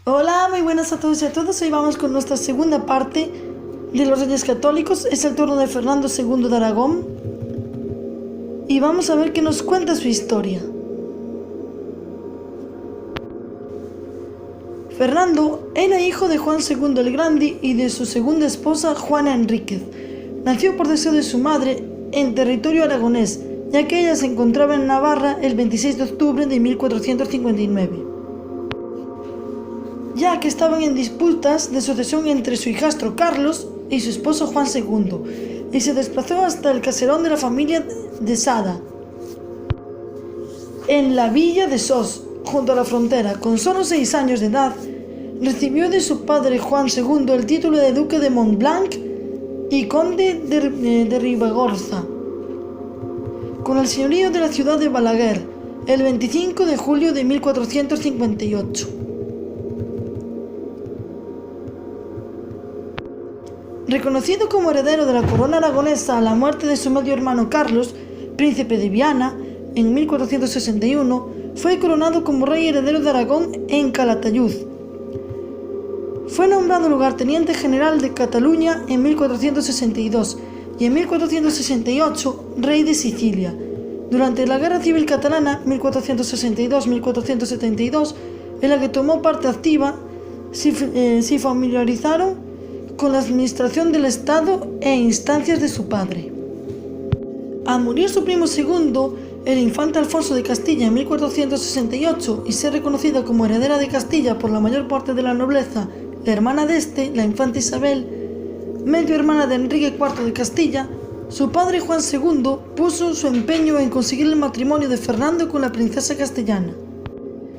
Hola, muy buenas a todos y a todas. Hoy vamos con nuestra segunda parte de los Reyes Católicos. Es el turno de Fernando II de Aragón y vamos a ver qué nos cuenta su historia. Fernando era hijo de Juan II el Grande y de su segunda esposa Juana Enríquez. Nació por deseo de su madre en territorio aragonés, ya que ella se encontraba en Navarra el 26 de octubre de 1459. Ya que estaban en disputas de sucesión entre su hijastro Carlos y su esposo Juan II, y se desplazó hasta el caserón de la familia de Sada, en la villa de Sos, junto a la frontera. Con solo 6 años de edad, recibió de su padre Juan II el título de duque de Montblanc y conde de Ribagorza, con el señorío de la ciudad de Balaguer, el 25 de julio de 1458. Reconocido como heredero de la corona aragonesa a la muerte de su medio hermano Carlos, príncipe de Viana, en 1461, fue coronado como rey heredero de Aragón en Calatayud. Fue nombrado lugarteniente general de Cataluña en 1462 y en 1468 rey de Sicilia. Durante la Guerra Civil Catalana 1462-1472, en la que tomó parte activa, se familiarizaron con la administración del Estado e instancias de su padre. Al morir su primo segundo, el infante Alfonso de Castilla, en 1468, y ser reconocida como heredera de Castilla por la mayor parte de la nobleza, la hermana de este, la infanta Isabel, medio hermana de Enrique IV de Castilla, su padre Juan II puso su empeño en conseguir el matrimonio de Fernando con la princesa castellana,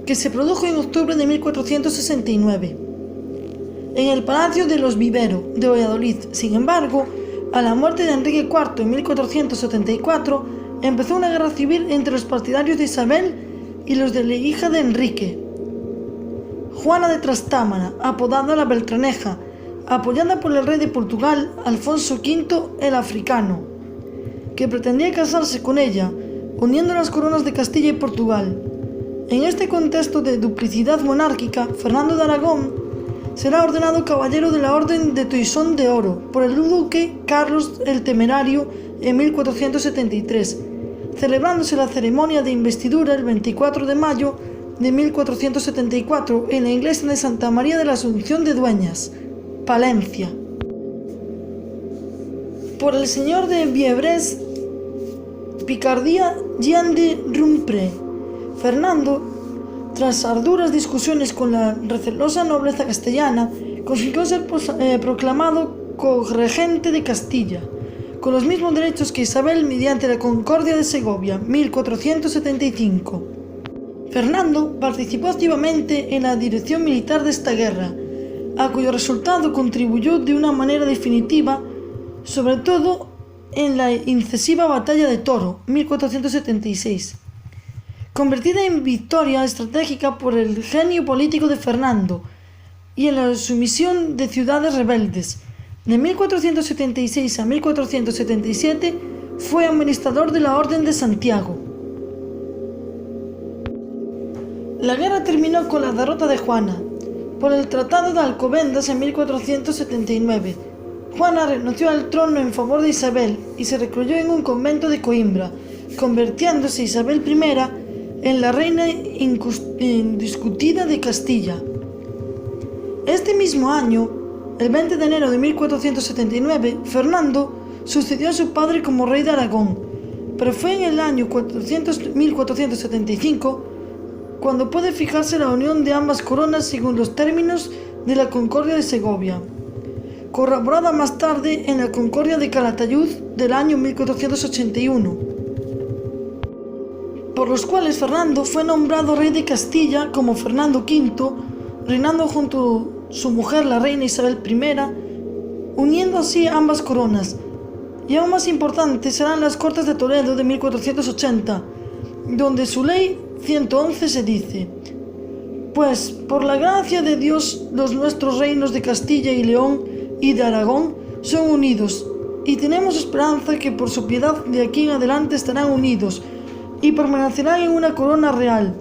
que se produjo en octubre de 1469. En el Palacio de los Vivero de Valladolid. Sin embargo, a la muerte de Enrique IV en 1474, empezó una guerra civil entre los partidarios de Isabel y los de la hija de Enrique, Juana de Trastámara, apodada la Beltraneja, apoyada por el rey de Portugal, Alfonso V el Africano, que pretendía casarse con ella, uniendo las coronas de Castilla y Portugal. En este contexto de duplicidad monárquica, Fernando de Aragón será ordenado caballero de la Orden de Toisón de Oro por el duque Carlos el Temerario en 1473, celebrándose la ceremonia de investidura el 24 de mayo de 1474 en la iglesia de Santa María de la Asunción de Dueñas, Palencia, por el señor de Viebres, Picardía, Jean de Rumpré. Fernando, tras arduras discusiones con la recelosa nobleza castellana, consiguió ser proclamado corregente de Castilla, con los mismos derechos que Isabel mediante la Concordia de Segovia, 1475. Fernando participó activamente en la dirección militar de esta guerra, a cuyo resultado contribuyó de una manera definitiva, sobre todo en la incisiva batalla de Toro, 1476. Convertida en victoria estratégica por el genio político de Fernando y en la sumisión de ciudades rebeldes. De 1476 a 1477 fue administrador de la Orden de Santiago. La guerra terminó con la derrota de Juana por el Tratado de Alcobendas en 1479. Juana renunció al trono en favor de Isabel y se recluyó en un convento de Coimbra, convirtiéndose Isabel I en la reina indiscutida de Castilla. Este mismo año, el 20 de enero de 1479, Fernando sucedió a su padre como rey de Aragón, pero fue en el año 1475 cuando puede fijarse la unión de ambas coronas según los términos de la Concordia de Segovia, corroborada más tarde en la Concordia de Calatayud del año 1481. Por los cuales Fernando fue nombrado rey de Castilla como Fernando V, reinando junto a su mujer la reina Isabel I, uniendo así ambas coronas. Y aún más importantes serán las Cortes de Toledo de 1480, donde su ley 111 se dice: pues por la gracia de Dios los nuestros reinos de Castilla y León y de Aragón son unidos, y tenemos esperanza que por su piedad de aquí en adelante estarán unidos y permanecerán en una corona real.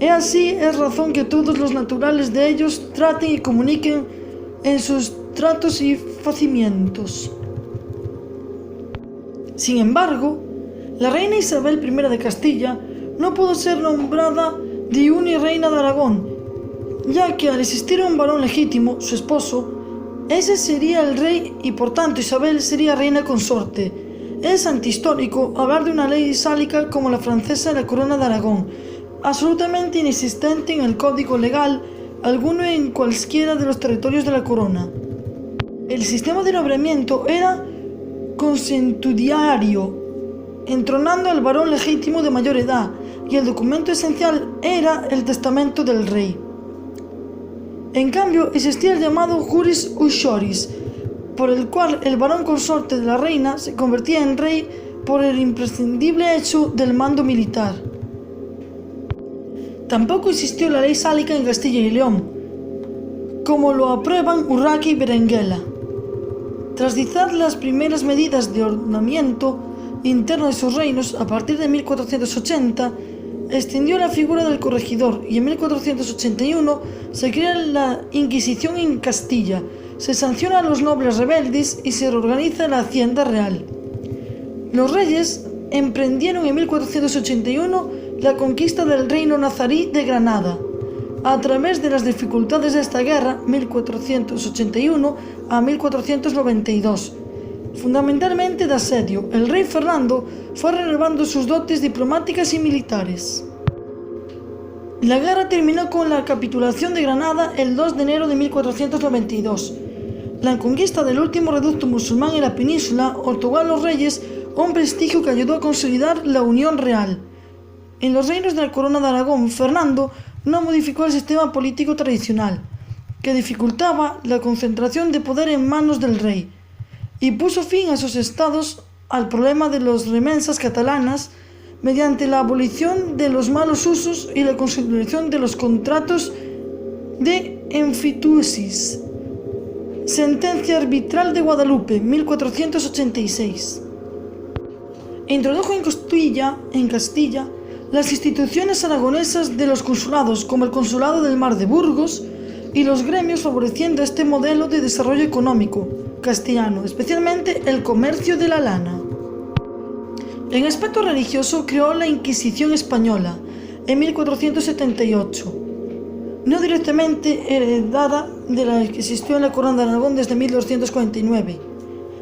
E así es razón que todos los naturales de ellos traten y comuniquen en sus tratos y facimientos. Sin embargo, la reina Isabel I de Castilla no pudo ser nombrada diuni reina de Aragón, ya que al existir un varón legítimo, su esposo, ese sería el rey y por tanto Isabel sería reina consorte. Es antihistórico hablar de una ley sálica como la francesa de la Corona de Aragón, absolutamente inexistente en el código legal alguno en cualquiera de los territorios de la corona. El sistema de nombramiento era consuetudiario, entronando al varón legítimo de mayor edad, y el documento esencial era el testamento del rey. En cambio, existía el llamado juris iuris, por el cual el varón consorte de la reina se convertía en rey por el imprescindible hecho del mando militar. Tampoco existió la ley sálica en Castilla y León, como lo aprueban Urraca y Berenguela. Tras dictar las primeras medidas de ordenamiento interno de sus reinos, a partir de 1480, extendió la figura del corregidor y en 1481 se crea la Inquisición en Castilla, se sanciona a los nobles rebeldes y se reorganiza la Hacienda Real. Los reyes emprendieron en 1481 la conquista del reino nazarí de Granada. A través de las dificultades de esta guerra, 1481 a 1492, fundamentalmente de asedio, el rey Fernando fue renovando sus dotes diplomáticas y militares. La guerra terminó con la capitulación de Granada el 2 de enero de 1492. La conquista del último reducto musulmán en la península otorgó a los reyes un prestigio que ayudó a consolidar la unión real. En los reinos de la Corona de Aragón, Fernando no modificó el sistema político tradicional, que dificultaba la concentración de poder en manos del rey, y puso fin a sus estados al problema de las remensas catalanas mediante la abolición de los malos usos y la consolidación de los contratos de enfituosis. Sentencia arbitral de Guadalupe, 1486. Introdujo en Castilla las instituciones aragonesas de los consulados, como el Consulado del Mar de Burgos, y los gremios, favoreciendo este modelo de desarrollo económico castellano, especialmente el comercio de la lana. En aspecto religioso, creó la Inquisición española en 1478, no directamente heredada de la que existió en la Corona de Aragón desde 1249.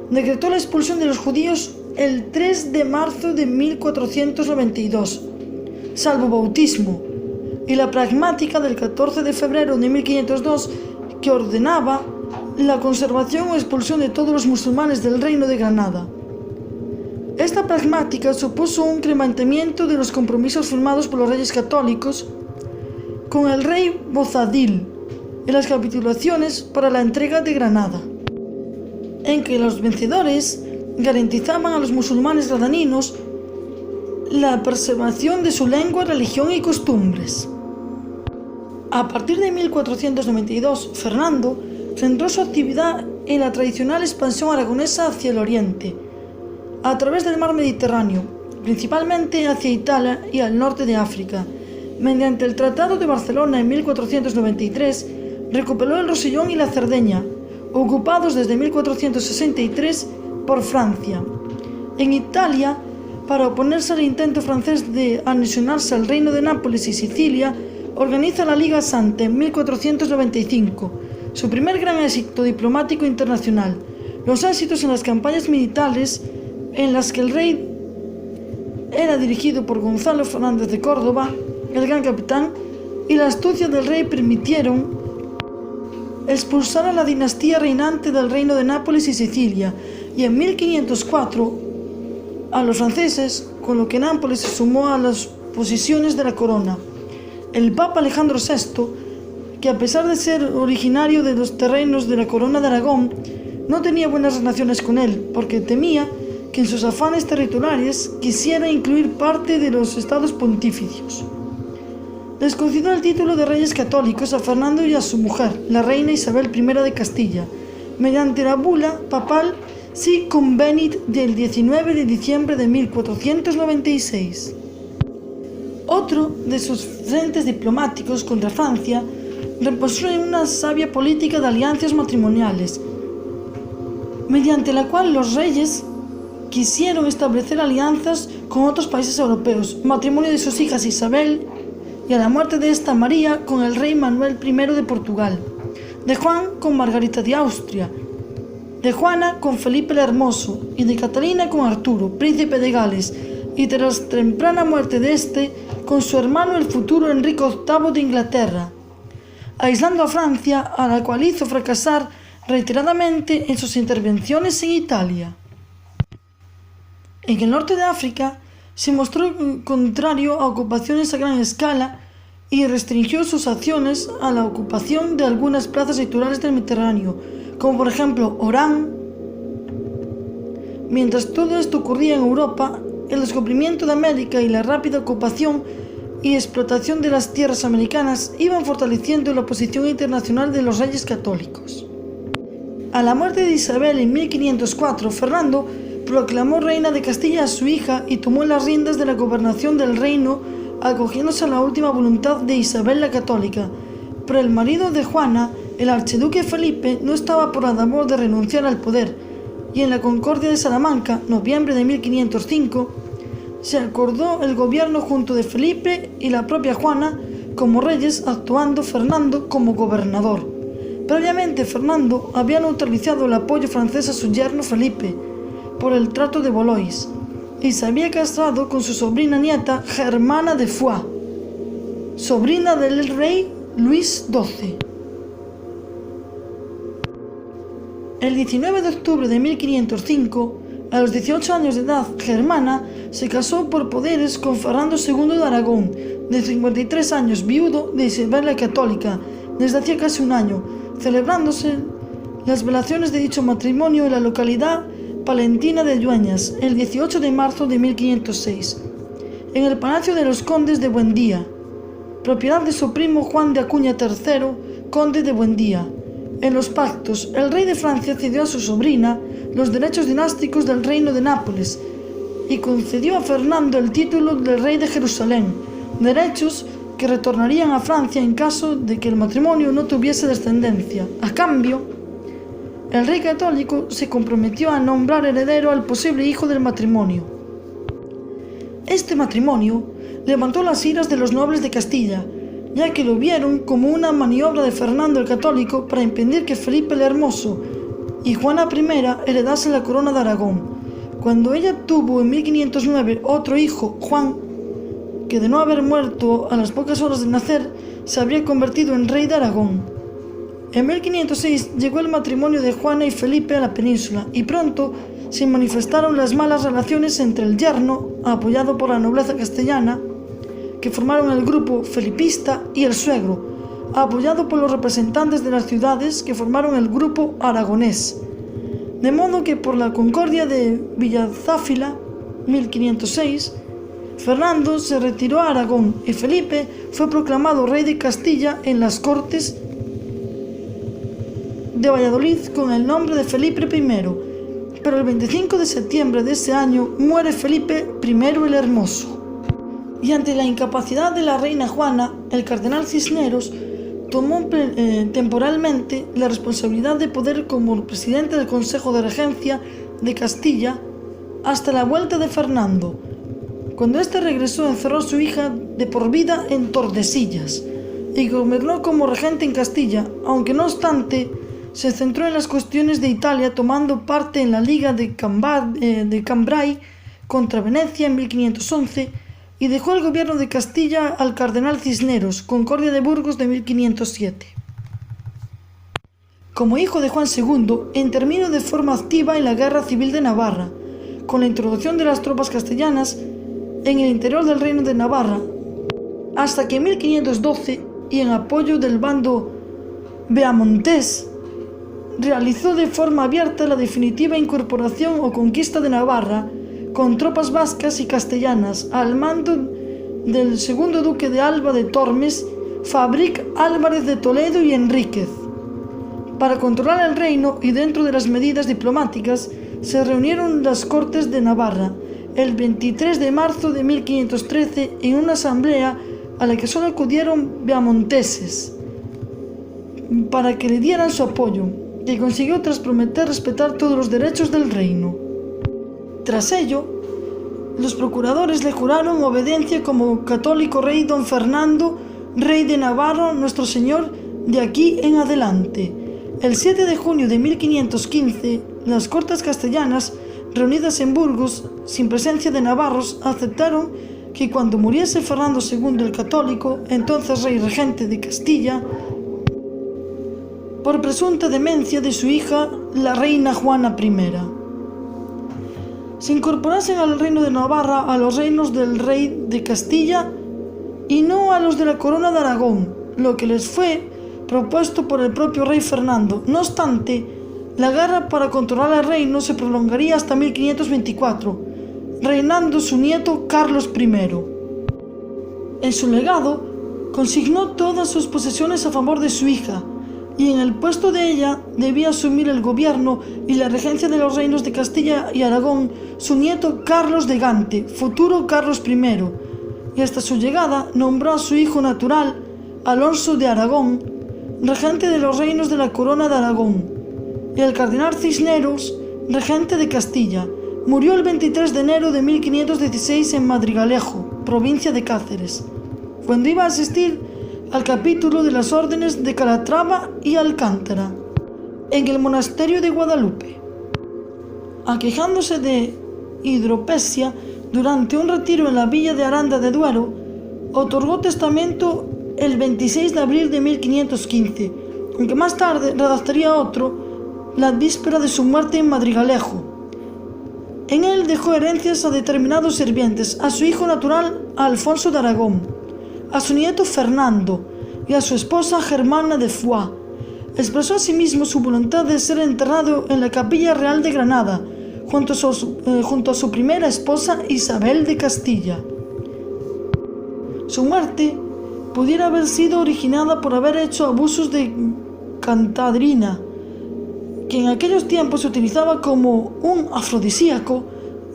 Decretó la expulsión de los judíos el 3 de marzo de 1492, salvo bautismo, y la pragmática del 14 de febrero de 1502, que ordenaba la conservación o expulsión de todos los musulmanes del reino de Granada. Esta pragmática supuso un incrementamiento de los compromisos firmados por los reyes católicos con el rey Bozadil en las capitulaciones para la entrega de Granada, en que los vencedores garantizaban a los musulmanes granadinos la preservación de su lengua, religión y costumbres. A partir de 1492, Fernando centró su actividad en la tradicional expansión aragonesa hacia el oriente, a través del mar Mediterráneo, principalmente hacia Italia y al norte de África. Mediante el Tratado de Barcelona en 1493, recuperó el Rosellón y la Cerdeña, ocupados desde 1463 por Francia. En Italia, para oponerse al intento francés de anexionarse al reino de Nápoles y Sicilia, organiza la Liga Santa en 1495, su primer gran éxito diplomático internacional. Los éxitos en las campañas militares en las que el rey era dirigido por Gonzalo Fernández de Córdoba, el gran capitán, y la astucia del rey permitieron expulsar a la dinastía reinante del reino de Nápoles y Sicilia, y en 1504 a los franceses, con lo que Nápoles se sumó a las posesiones de la corona. El Papa Alejandro VI, que a pesar de ser originario de los terrenos de la Corona de Aragón, no tenía buenas relaciones con él, porque temía que en sus afanes territoriales quisiera incluir parte de los estados pontificios. Les concedió el título de reyes católicos a Fernando y a su mujer, la reina Isabel I de Castilla, mediante la bula papal Si Convenit del 19 de diciembre de 1496. Otro de sus frentes diplomáticos contra Francia reposó en una sabia política de alianzas matrimoniales, mediante la cual los reyes quisieron establecer alianzas con otros países europeos, matrimonio de sus hijas Isabel y a la muerte de esta María con el rey Manuel I de Portugal, de Juan con Margarita de Austria, de Juana con Felipe el Hermoso y de Catalina con Arturo, príncipe de Gales, y tras la temprana muerte de este, con su hermano el futuro Enrique VIII de Inglaterra, aislando a Francia, a la cual hizo fracasar reiteradamente en sus intervenciones en Italia. En el norte de África se mostró contrario a ocupaciones a gran escala y restringió sus acciones a la ocupación de algunas plazas litorales del Mediterráneo, como por ejemplo Orán. Mientras todo esto ocurría en Europa, el descubrimiento de América y la rápida ocupación y explotación de las tierras americanas iban fortaleciendo la posición internacional de los reyes católicos. A la muerte de Isabel en 1504, Fernando proclamó reina de Castilla a su hija y tomó las riendas de la gobernación del reino, acogiéndose a la última voluntad de Isabel la Católica. Pero el marido de Juana, el archiduque Felipe, no estaba por la labor de renunciar al poder, y en la Concordia de Salamanca, noviembre de 1505, se acordó el gobierno junto de Felipe y la propia Juana como reyes, actuando Fernando como gobernador. Previamente, Fernando había neutralizado el apoyo francés a su yerno Felipe por el Trato de Valois y se había casado con su sobrina nieta Germana de Foix, sobrina del rey Luis XII. El 19 de octubre de 1505, a los 18 años de edad, Germana se casó por poderes con Fernando II de Aragón, de 53 años, viudo de Isabel la Católica, desde hacía casi un año, celebrándose las velaciones de dicho matrimonio en la localidad palentina de Dueñas, el 18 de marzo de 1506, en el Palacio de los Condes de Buendía, propiedad de su primo Juan de Acuña III, conde de Buendía. En los pactos, el rey de Francia cedió a su sobrina los derechos dinásticos del reino de Nápoles y concedió a Fernando el título de rey de Jerusalén, derechos que retornarían a Francia en caso de que el matrimonio no tuviese descendencia. A cambio, el rey católico se comprometió a nombrar heredero al posible hijo del matrimonio. Este matrimonio levantó las iras de los nobles de Castilla, ya que lo vieron como una maniobra de Fernando el Católico para impedir que Felipe el Hermoso y Juana I heredase la corona de Aragón. Cuando ella tuvo en 1509 otro hijo, Juan, que de no haber muerto a las pocas horas de nacer, se habría convertido en rey de Aragón. En 1506 llegó el matrimonio de Juana y Felipe a la península y pronto se manifestaron las malas relaciones entre el yerno, apoyado por la nobleza castellana, que formaron el grupo felipista, y el suegro, apoyado por los representantes de las ciudades, que formaron el grupo aragonés. De modo que por la Concordia de Villazáfila, 1506, Fernando se retiró a Aragón y Felipe fue proclamado rey de Castilla en las Cortes de Valladolid con el nombre de Felipe I, pero el 25 de septiembre de ese año muere Felipe I el Hermoso. Y ante la incapacidad de la reina Juana, el cardenal Cisneros tomó temporalmente la responsabilidad de poder como presidente del Consejo de Regencia de Castilla hasta la vuelta de Fernando. Cuando éste regresó, encerró a su hija de por vida en Tordesillas y gobernó como regente en Castilla, aunque no obstante se centró en las cuestiones de Italia, tomando parte en la Liga de Cambrai contra Venecia en 1511 y dejó el gobierno de Castilla al cardenal Cisneros, Concordia de Burgos de 1507. Como hijo de Juan II, intervino de forma activa en la Guerra Civil de Navarra, con la introducción de las tropas castellanas en el interior del reino de Navarra, hasta que en 1512, y en apoyo del bando beamontés, realizó de forma abierta la definitiva incorporación o conquista de Navarra con tropas vascas y castellanas al mando del segundo duque de Alba de Tormes, Fabric Álvarez de Toledo y Enríquez. Para controlar el reino y dentro de las medidas diplomáticas se reunieron las Cortes de Navarra, el 23 de marzo de 1513 en una asamblea a la que solo acudieron viamonteses para que le dieran su apoyo, que consiguió tras prometer respetar todos los derechos del reino. Tras ello, los procuradores le juraron obediencia como católico rey don Fernando, rey de Navarra, nuestro señor, de aquí en adelante. El 7 de junio de 1515, las Cortes castellanas, reunidas en Burgos, sin presencia de navarros, aceptaron que cuando muriese Fernando II el Católico, entonces rey regente de Castilla, por presunta demencia de su hija, la reina Juana I, se incorporasen al reino de Navarra a los reinos del rey de Castilla y no a los de la corona de Aragón, lo que les fue propuesto por el propio rey Fernando. No obstante, la guerra para controlar el reino se prolongaría hasta 1524, reinando su nieto Carlos I. En su legado, consignó todas sus posesiones a favor de su hija, y en el puesto de ella debía asumir el gobierno y la regencia de los reinos de Castilla y Aragón su nieto Carlos de Gante, futuro Carlos I, y hasta su llegada nombró a su hijo natural, Alonso de Aragón, regente de los reinos de la corona de Aragón, y el cardenal Cisneros, regente de Castilla. Murió el 23 de enero de 1516 en Madrigalejo, provincia de Cáceres, cuando iba a asistir al capítulo de las órdenes de Calatrava y Alcántara, en el monasterio de Guadalupe. Aquejándose de hidropesia durante un retiro en la villa de Aranda de Duero, otorgó testamento el 26 de abril de 1515, aunque más tarde redactaría otro la víspera de su muerte en Madrigalejo. En él dejó herencias a determinados sirvientes, a su hijo natural, a Alfonso de Aragón, a su nieto Fernando y a su esposa Germana de Foix. Expresó asimismo su voluntad de ser enterrado en la Capilla Real de Granada, junto a su primera esposa Isabel de Castilla. Su muerte pudiera haber sido originada por haber hecho abusos de cantadrina, que en aquellos tiempos se utilizaba como un afrodisíaco,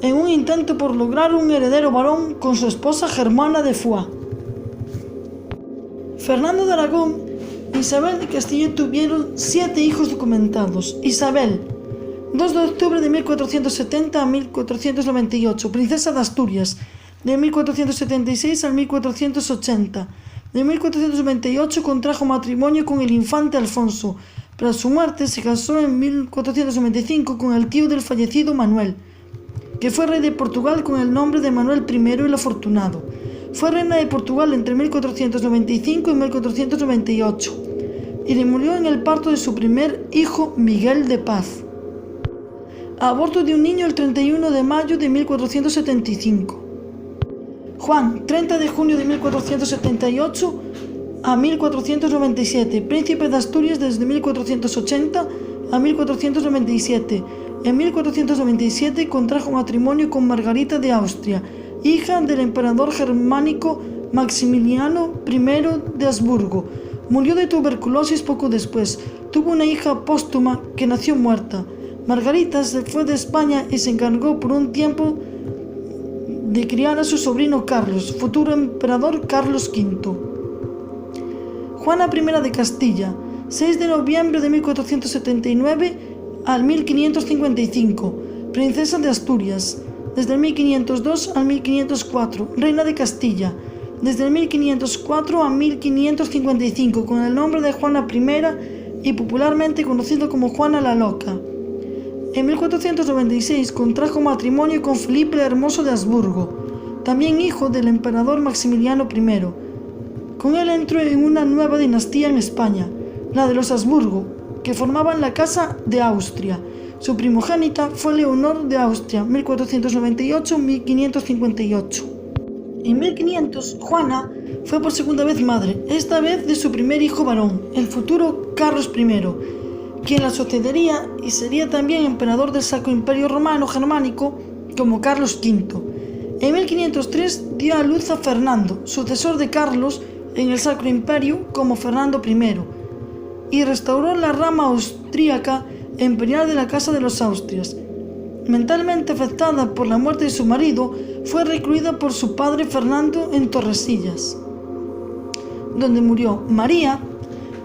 en un intento por lograr un heredero varón con su esposa Germana de Foix. Fernando de Aragón e Isabel de Castilla tuvieron 7 hijos documentados. Isabel, 2 de octubre de 1470 a 1498, princesa de Asturias, de 1476 al 1480. De 1498 contrajo matrimonio con el infante Alfonso, pero a su muerte se casó en 1495 con el tío del fallecido Manuel, que fue rey de Portugal con el nombre de Manuel I el Afortunado. Fue reina de Portugal entre 1495 y 1498 y le murió en el parto de su primer hijo, Miguel de Paz, a aborto de un niño el 31 de mayo de 1475. Juan, 30 de junio de 1478 a 1497, príncipe de Asturias desde 1480 a 1497. En 1497 contrajo matrimonio con Margarita de Austria, hija del emperador germánico Maximiliano I de Habsburgo. Murió de tuberculosis poco después. Tuvo una hija póstuma que nació muerta. Margarita se fue de España y se encargó por un tiempo de criar a su sobrino Carlos, futuro emperador Carlos V. Juana I de Castilla, 6 de noviembre de 1479 al 1555, princesa de Asturias, desde el 1502 al 1504, reina de Castilla, desde el 1504 a 1555, con el nombre de Juana I y popularmente conocido como Juana la Loca. En 1496 contrajo matrimonio con Felipe el Hermoso de Habsburgo, también hijo del emperador Maximiliano I. Con él entró en una nueva dinastía en España, la de los Habsburgo, que formaban la Casa de Austria. Su primogénita fue Leonor de Austria, 1498-1558. En 1500, Juana fue por segunda vez madre, esta vez de su primer hijo varón, el futuro Carlos I, quien la sucedería y sería también emperador del Sacro Imperio Romano Germánico como Carlos V. En 1503 dio a luz a Fernando, sucesor de Carlos en el Sacro Imperio como Fernando I, y restauró la rama austríaca imperial de la Casa de los Austrias. mentalmente afectada por la muerte de su marido, fue recluida por su padre Fernando en Tordesillas, donde murió. María,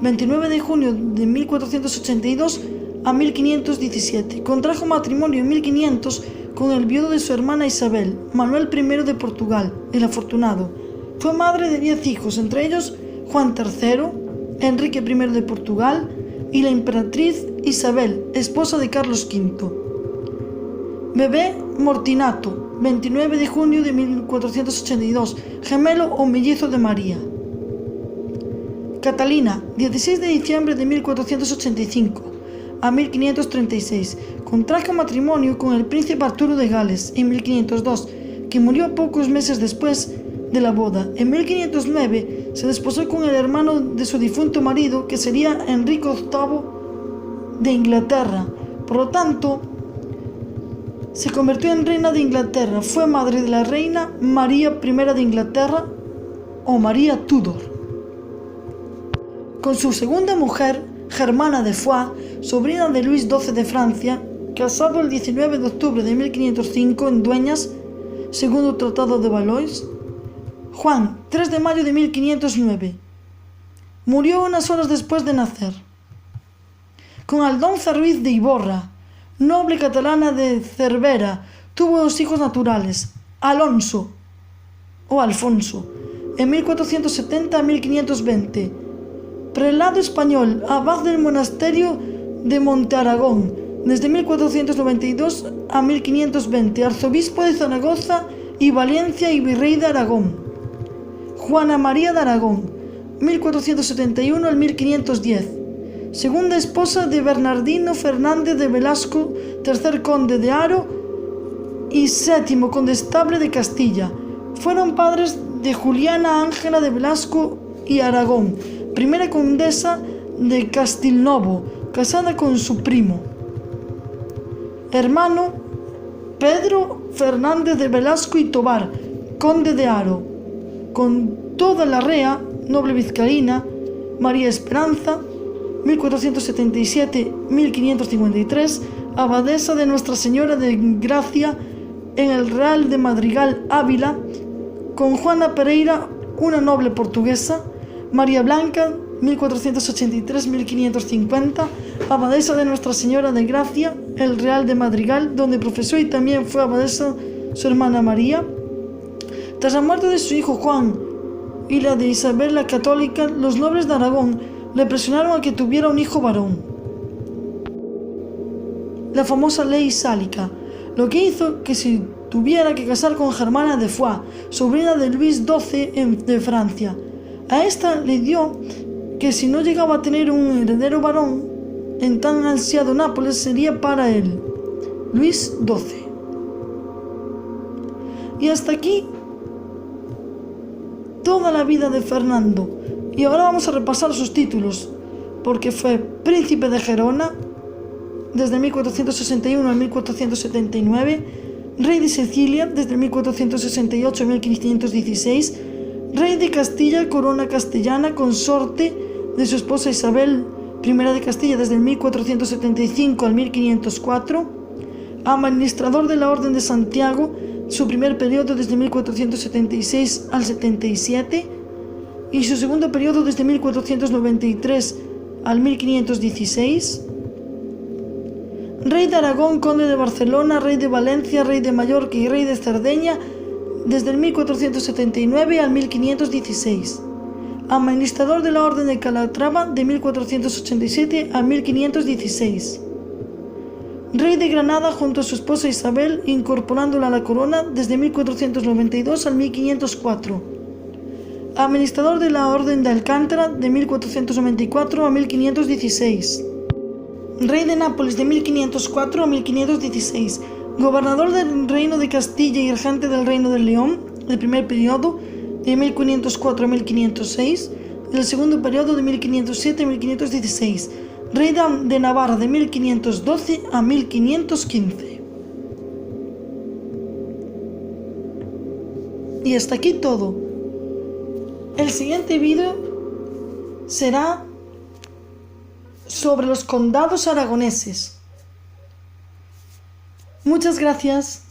29 de junio de 1482 a 1517. Contrajo matrimonio en 1500 con el viudo de su hermana Isabel, Manuel I de Portugal, el Afortunado. Fue madre de 10 hijos, entre ellos Juan III, Enrique I de Portugal y la emperatriz Isabel, esposa de Carlos V. Bebé Mortinato, 29 de junio de 1482, gemelo o mellizo de María. Catalina, 16 de diciembre de 1485 a 1536, contrajo matrimonio con el príncipe Arturo de Gales en 1502, que murió pocos meses después de la boda. En 1509 se desposó con el hermano de su difunto marido, que sería Enrique VIII de Inglaterra. Por lo tanto, se convirtió en reina de Inglaterra. Fue madre de la reina María I de Inglaterra o María Tudor. Con su segunda mujer, Germana de Foix, sobrina de Luis XII de Francia, casado el 19 de octubre de 1505 en Dueñas, segundo Tratado de Valois. Juan, 3 de mayo de 1509. Murió unas horas después de nacer. Con Aldonza Ruiz de Iborra, noble catalana de Cervera, tuvo 2 hijos naturales, Alonso o Alfonso, en 1470 a 1520. Prelado español, abad del monasterio de Monte Aragón, desde 1492 a 1520, arzobispo de Zaragoza y Valencia y virrey de Aragón. Juana María de Aragón, 1471 al 1510, segunda esposa de Bernardino Fernández de Velasco, tercer conde de Haro y séptimo condestable de Castilla. Fueron padres de Juliana Ángela de Velasco y Aragón, primera condesa de Castilnovo, casada con su primo. Hermano Pedro Fernández de Velasco y Tobar, conde de Haro, con toda la rea, noble vizcaína. María Esperanza, 1477-1553, abadesa de Nuestra Señora de Gracia en el Real de Madrigal, Ávila, con Juana Pereira, una noble portuguesa. María Blanca, 1483-1550, abadesa de Nuestra Señora de Gracia, el Real de Madrigal, donde profesó y también fue abadesa su hermana María. Tras la muerte de su hijo Juan y la de Isabel la Católica, los nobles de Aragón le presionaron a que tuviera un hijo varón. La famosa ley sálica, lo que hizo que se tuviera que casar con Germana de Foix, sobrina de Luis XII de Francia. A esta le dio que si no llegaba a tener un heredero varón en tan ansiado Nápoles, sería para él, Luis XII. Y hasta aquí toda la vida de Fernando. Y ahora vamos a repasar sus títulos, porque fue príncipe de Gerona desde 1461 a 1479, rey de Sicilia desde 1468 a 1516, rey de Castilla, corona castellana, consorte de su esposa Isabel I de Castilla desde el 1475 al 1504, administrador de la Orden de Santiago, su primer periodo desde 1476 al 77 y su segundo periodo desde 1493 al 1516, rey de Aragón, conde de Barcelona, rey de Valencia, rey de Mallorca y rey de Cerdeña desde el 1479 al 1516, administrador de la Orden de Calatrava de 1487 a 1516, rey de Granada junto a su esposa Isabel, incorporándola a la corona desde 1492 al 1504, administrador de la Orden de Alcántara de 1494 a 1516, rey de Nápoles de 1504 a 1516, gobernador del Reino de Castilla y regente del Reino de León, del primer periodo de 1504 a 1506, del segundo periodo de 1507 a 1516, rey de Navarra de 1512 a 1515. Y hasta aquí todo. El siguiente vídeo será sobre los condados aragoneses. Muchas gracias.